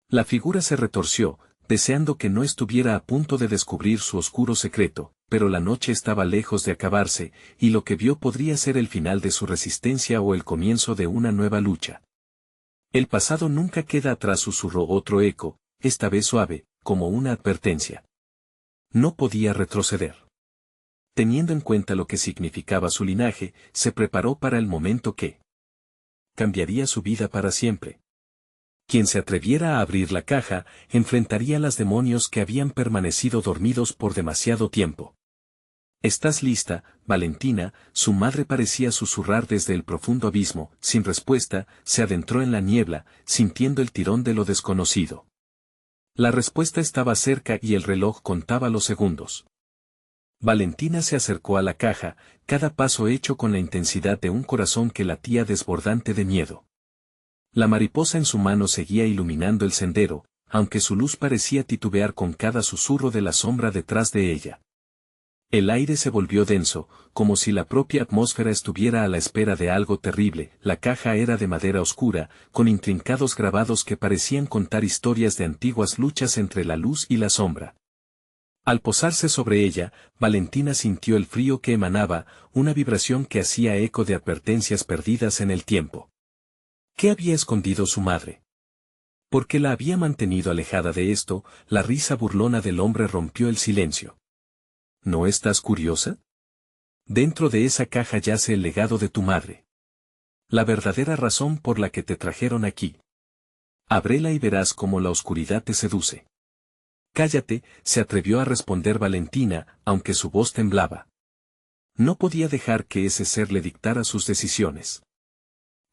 La figura se retorció, deseando que no estuviera a punto de descubrir su oscuro secreto, pero la noche estaba lejos de acabarse, y lo que vio podría ser el final de su resistencia o el comienzo de una nueva lucha. El pasado nunca queda atrás, susurró otro eco, esta vez suave, como una advertencia. No podía retroceder. Teniendo en cuenta lo que significaba su linaje, se preparó para el momento que cambiaría su vida para siempre. Quien se atreviera a abrir la caja, enfrentaría a los demonios que habían permanecido dormidos por demasiado tiempo. ¿Estás lista, Valentina?, su madre parecía susurrar desde el profundo abismo. Sin respuesta, se adentró en la niebla, sintiendo el tirón de lo desconocido. La respuesta estaba cerca y el reloj contaba los segundos. Valentina se acercó a la caja, cada paso hecho con la intensidad de un corazón que latía desbordante de miedo. La mariposa en su mano seguía iluminando el sendero, aunque su luz parecía titubear con cada susurro de la sombra detrás de ella. El aire se volvió denso, como si la propia atmósfera estuviera a la espera de algo terrible. La caja era de madera oscura, con intrincados grabados que parecían contar historias de antiguas luchas entre la luz y la sombra. Al posarse sobre ella, Valentina sintió el frío que emanaba, una vibración que hacía eco de advertencias perdidas en el tiempo. ¿Qué había escondido su madre? ¿Por qué la había mantenido alejada de esto? La risa burlona del hombre rompió el silencio. ¿No estás curiosa? Dentro de esa caja yace el legado de tu madre. La verdadera razón por la que te trajeron aquí. Ábrela y verás cómo la oscuridad te seduce. Cállate, se atrevió a responder Valentina, aunque su voz temblaba. No podía dejar que ese ser le dictara sus decisiones.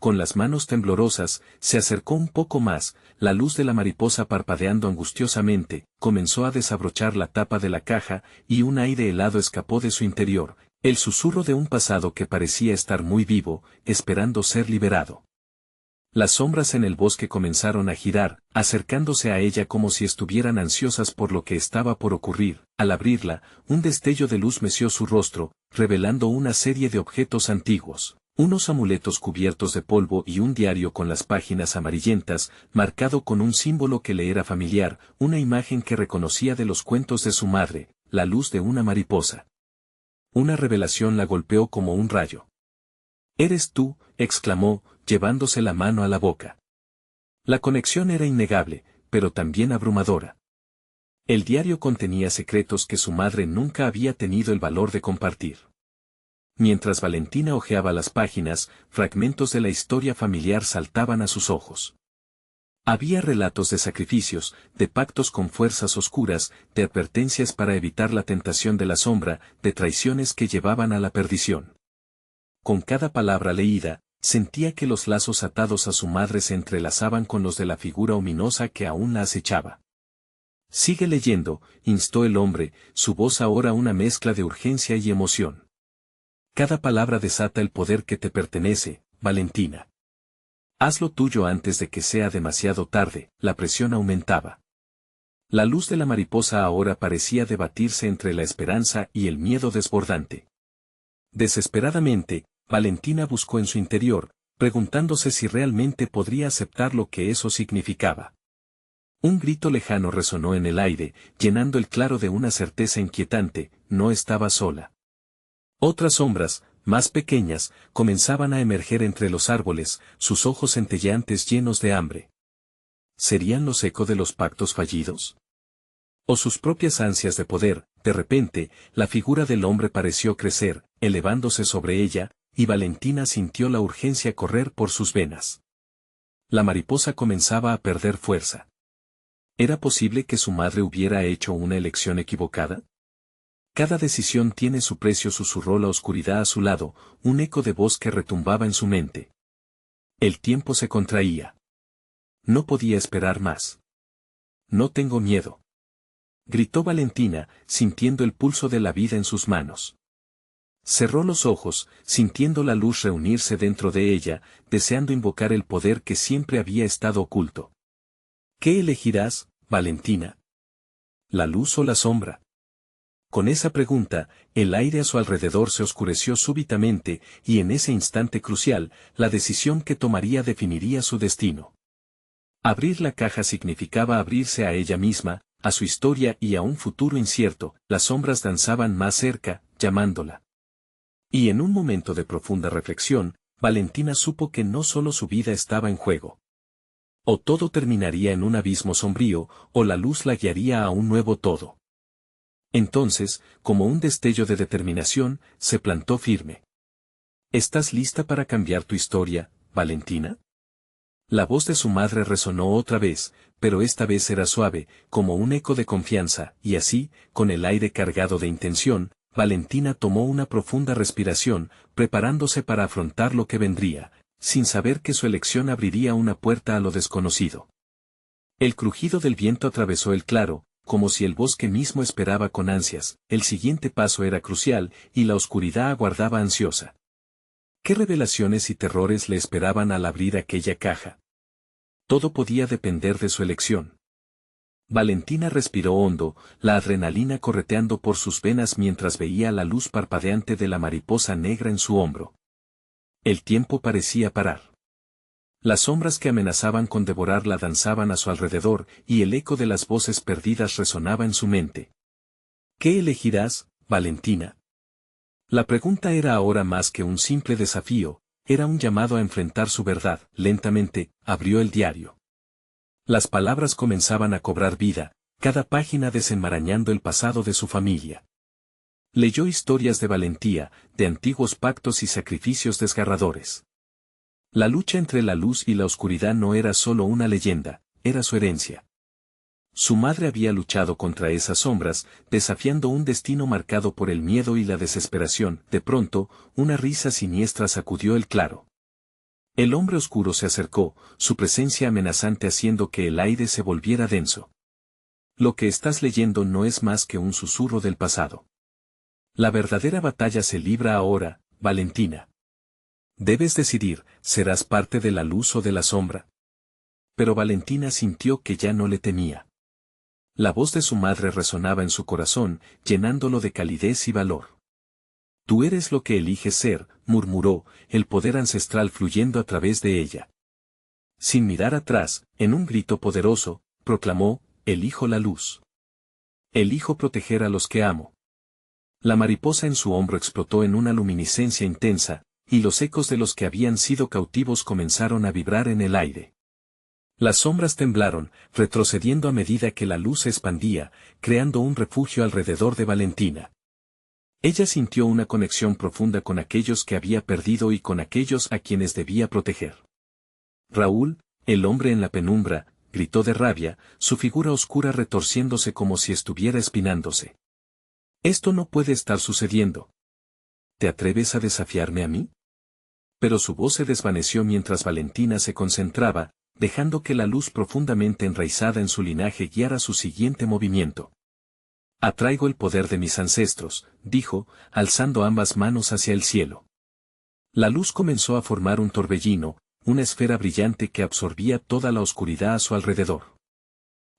Con las manos temblorosas, se acercó un poco más, la luz de la mariposa parpadeando angustiosamente, comenzó a desabrochar la tapa de la caja, y un aire helado escapó de su interior, el susurro de un pasado que parecía estar muy vivo, esperando ser liberado. Las sombras en el bosque comenzaron a girar, acercándose a ella como si estuvieran ansiosas por lo que estaba por ocurrir. Al abrirla, un destello de luz meció su rostro, revelando una serie de objetos antiguos. Unos amuletos cubiertos de polvo y un diario con las páginas amarillentas, marcado con un símbolo que le era familiar, una imagen que reconocía de los cuentos de su madre, la luz de una mariposa. Una revelación la golpeó como un rayo. «¿Eres tú?», exclamó, llevándose la mano a la boca. La conexión era innegable, pero también abrumadora. El diario contenía secretos que su madre nunca había tenido el valor de compartir. Mientras Valentina hojeaba las páginas, fragmentos de la historia familiar saltaban a sus ojos. Había relatos de sacrificios, de pactos con fuerzas oscuras, de advertencias para evitar la tentación de la sombra, de traiciones que llevaban a la perdición. Con cada palabra leída, sentía que los lazos atados a su madre se entrelazaban con los de la figura ominosa que aún la acechaba. «Sigue leyendo», instó el hombre, su voz ahora una mezcla de urgencia y emoción. «Cada palabra desata el poder que te pertenece, Valentina. Hazlo tuyo antes de que sea demasiado tarde», la presión aumentaba. La luz de la mariposa ahora parecía debatirse entre la esperanza y el miedo desbordante. Desesperadamente, Valentina buscó en su interior, preguntándose si realmente podría aceptar lo que eso significaba. Un grito lejano resonó en el aire, llenando el claro de una certeza inquietante: no estaba sola. Otras sombras, más pequeñas, comenzaban a emerger entre los árboles, sus ojos centelleantes llenos de hambre. ¿Serían los ecos de los pactos fallidos? ¿O sus propias ansias de poder? De repente, la figura del hombre pareció crecer, elevándose sobre ella, y Valentina sintió la urgencia correr por sus venas. La mariposa comenzaba a perder fuerza. ¿Era posible que su madre hubiera hecho una elección equivocada? Cada decisión tiene su precio, susurró la oscuridad a su lado, un eco de voz que retumbaba en su mente. El tiempo se contraía. No podía esperar más. «No tengo miedo», gritó Valentina, sintiendo el pulso de la vida en sus manos. Cerró los ojos, sintiendo la luz reunirse dentro de ella, deseando invocar el poder que siempre había estado oculto. «¿Qué elegirás, Valentina? ¿La luz o la sombra?». Con esa pregunta, el aire a su alrededor se oscureció súbitamente, y en ese instante crucial, la decisión que tomaría definiría su destino. Abrir la caja significaba abrirse a ella misma, a su historia y a un futuro incierto. Las sombras danzaban más cerca, llamándola. Y en un momento de profunda reflexión, Valentina supo que no solo su vida estaba en juego. O todo terminaría en un abismo sombrío, o la luz la guiaría a un nuevo todo. Entonces, como un destello de determinación, se plantó firme. ¿Estás lista para cambiar tu historia, Valentina? La voz de su madre resonó otra vez, pero esta vez era suave, como un eco de confianza, y así, con el aire cargado de intención, Valentina tomó una profunda respiración, preparándose para afrontar lo que vendría, sin saber que su elección abriría una puerta a lo desconocido. El crujido del viento atravesó el claro, como si el bosque mismo esperaba con ansias. El siguiente paso era crucial, y la oscuridad aguardaba ansiosa. ¿Qué revelaciones y terrores le esperaban al abrir aquella caja? Todo podía depender de su elección. Valentina respiró hondo, la adrenalina correteando por sus venas mientras veía la luz parpadeante de la mariposa negra en su hombro. El tiempo parecía parar. Las sombras que amenazaban con devorarla danzaban a su alrededor, y el eco de las voces perdidas resonaba en su mente. ¿Qué elegirás, Valentina? La pregunta era ahora más que un simple desafío, era un llamado a enfrentar su verdad. Lentamente, abrió el diario. Las palabras comenzaban a cobrar vida, cada página desenmarañando el pasado de su familia. Leyó historias de valentía, de antiguos pactos y sacrificios desgarradores. La lucha entre la luz y la oscuridad no era solo una leyenda, era su herencia. Su madre había luchado contra esas sombras, desafiando un destino marcado por el miedo y la desesperación. De pronto, una risa siniestra sacudió el claro. El hombre oscuro se acercó, su presencia amenazante haciendo que el aire se volviera denso. Lo que estás leyendo no es más que un susurro del pasado. La verdadera batalla se libra ahora, Valentina. Debes decidir, ¿serás parte de la luz o de la sombra? Pero Valentina sintió que ya no le temía. La voz de su madre resonaba en su corazón, llenándolo de calidez y valor. Tú eres lo que eliges ser, murmuró, el poder ancestral fluyendo a través de ella. Sin mirar atrás, en un grito poderoso, proclamó, elijo la luz. Elijo proteger a los que amo. La mariposa en su hombro explotó en una luminiscencia intensa, y los ecos de los que habían sido cautivos comenzaron a vibrar en el aire. Las sombras temblaron, retrocediendo a medida que la luz se expandía, creando un refugio alrededor de Valentina. Ella sintió una conexión profunda con aquellos que había perdido y con aquellos a quienes debía proteger. Raúl, el hombre en la penumbra, gritó de rabia, su figura oscura retorciéndose como si estuviera espinándose. Esto no puede estar sucediendo. ¿Te atreves a desafiarme a mí? Pero su voz se desvaneció mientras Valentina se concentraba, dejando que la luz profundamente enraizada en su linaje guiara su siguiente movimiento. Atraigo el poder de mis ancestros, dijo, alzando ambas manos hacia el cielo. La luz comenzó a formar un torbellino, una esfera brillante que absorbía toda la oscuridad a su alrededor.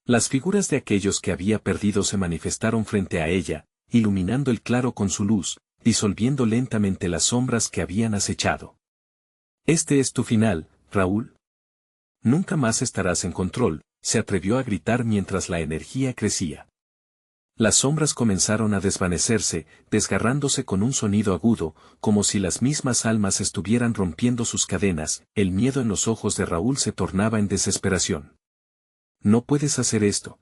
Las figuras de aquellos que había perdido se manifestaron frente a ella, iluminando el claro con su luz, disolviendo lentamente las sombras que habían acechado. Este es tu final, Raúl. Nunca más estarás en control, se atrevió a gritar mientras la energía crecía. Las sombras comenzaron a desvanecerse, desgarrándose con un sonido agudo, como si las mismas almas estuvieran rompiendo sus cadenas. El miedo en los ojos de Raúl se tornaba en desesperación. No puedes hacer esto.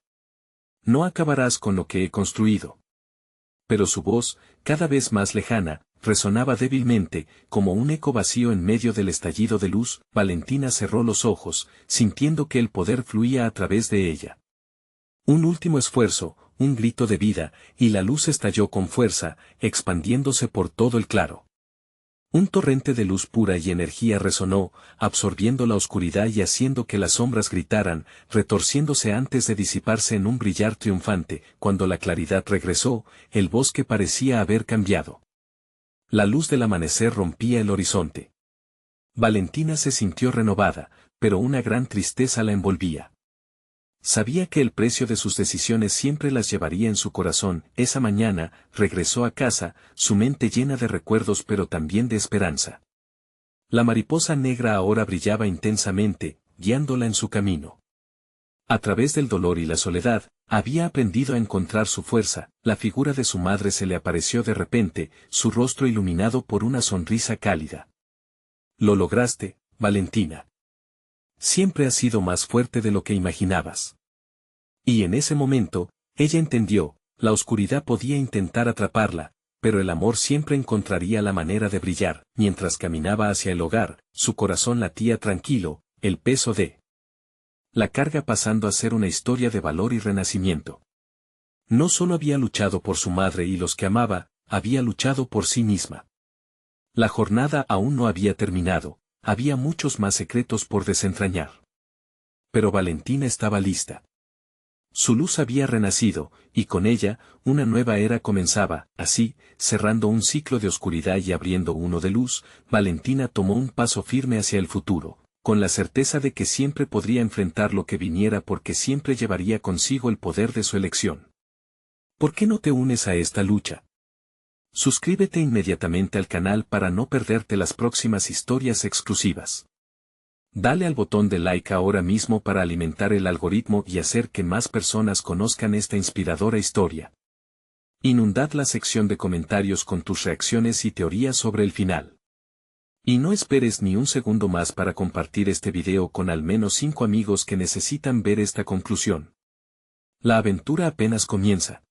No acabarás con lo que he construido. Pero su voz, cada vez más lejana, resonaba débilmente, como un eco vacío en medio del estallido de luz. Valentina cerró los ojos, sintiendo que el poder fluía a través de ella. Un último esfuerzo, un grito de vida, y la luz estalló con fuerza, expandiéndose por todo el claro. Un torrente de luz pura y energía resonó, absorbiendo la oscuridad y haciendo que las sombras gritaran, retorciéndose antes de disiparse en un brillar triunfante. Cuando la claridad regresó, el bosque parecía haber cambiado. La luz del amanecer rompía el horizonte. Valentina se sintió renovada, pero una gran tristeza la envolvía. Sabía que el precio de sus decisiones siempre las llevaría en su corazón. Esa mañana, regresó a casa, su mente llena de recuerdos pero también de esperanza. La mariposa negra ahora brillaba intensamente, guiándola en su camino. A través del dolor y la soledad, había aprendido a encontrar su fuerza. La figura de su madre se le apareció de repente, su rostro iluminado por una sonrisa cálida. Lo lograste, Valentina. Siempre has sido más fuerte de lo que imaginabas. Y en ese momento, ella entendió, la oscuridad podía intentar atraparla, pero el amor siempre encontraría la manera de brillar. Mientras caminaba hacia el hogar, su corazón latía tranquilo, el peso de la carga pasando a ser una historia de valor y renacimiento. No solo había luchado por su madre y los que amaba, había luchado por sí misma. La jornada aún no había terminado. Había muchos más secretos por desentrañar. Pero Valentina estaba lista. Su luz había renacido, y con ella, una nueva era comenzaba. Así, cerrando un ciclo de oscuridad y abriendo uno de luz, Valentina tomó un paso firme hacia el futuro, con la certeza de que siempre podría enfrentar lo que viniera porque siempre llevaría consigo el poder de su elección. ¿Por qué no te unes a esta lucha? Suscríbete inmediatamente al canal para no perderte las próximas historias exclusivas. Dale al botón de like ahora mismo para alimentar el algoritmo y hacer que más personas conozcan esta inspiradora historia. Inundad la sección de comentarios con tus reacciones y teorías sobre el final. Y no esperes ni un segundo más para compartir este video con al menos 5 amigos que necesitan ver esta conclusión. La aventura apenas comienza.